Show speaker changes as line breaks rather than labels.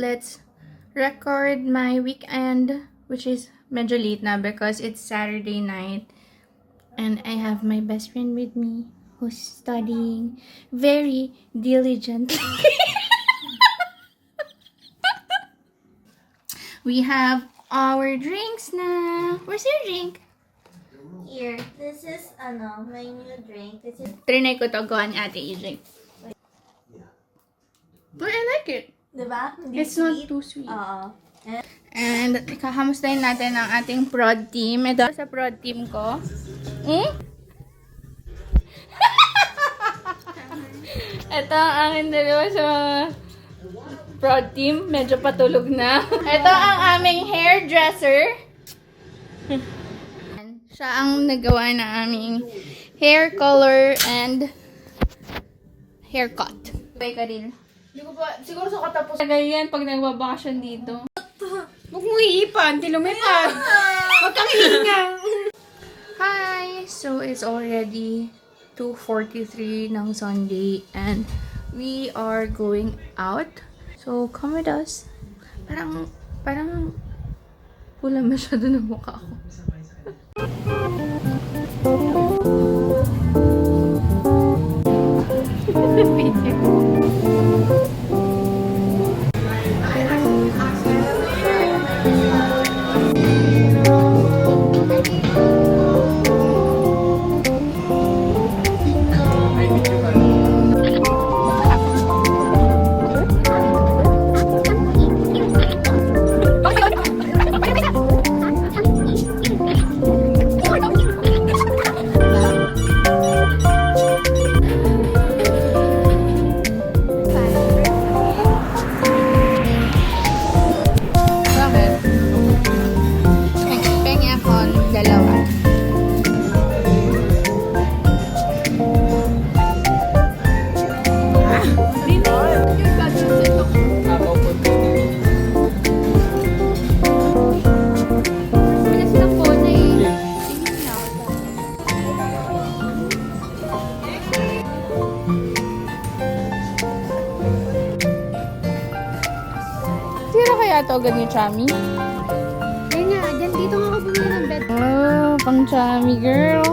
let's record my weekend, which is medyo late na because it's Saturday night. And I have my best friend with me who's studying very diligently. We have our drinks na. Where's your drink?
Here, this is my new drink. This is
Trinay ko to gawa ni Ate EJ. But I like it.
diba? Hindi
It's not
sweet.
too sweet.
Oo.
And kakamustahin natin ang ating prod team. Ito sa prod team ko. Ito ang aking dalawa sa prod team. Medyo patulog na. Ito ang aming hairdresser. Siya ang nagawa na aming hair color and haircut. Bye ka rin. Hindi ko pa, siguro sa katapos. Ganyan pag nagbabakasyon dito.
Huwag mo iipan, tilumipad. Huwag kang hihinga.
Hi! So, it's already 2:43 ng Sunday and we are going out. So, come with us. Parang pula masyado ng mukha ko. Bakit? Pengi ako, dalawa. Pinas ng phone eh. Sira kaya to agad ni Chami?
Ayun nga, dyan dito nga ako bumili ng bed.
Oh, pang Chami girl.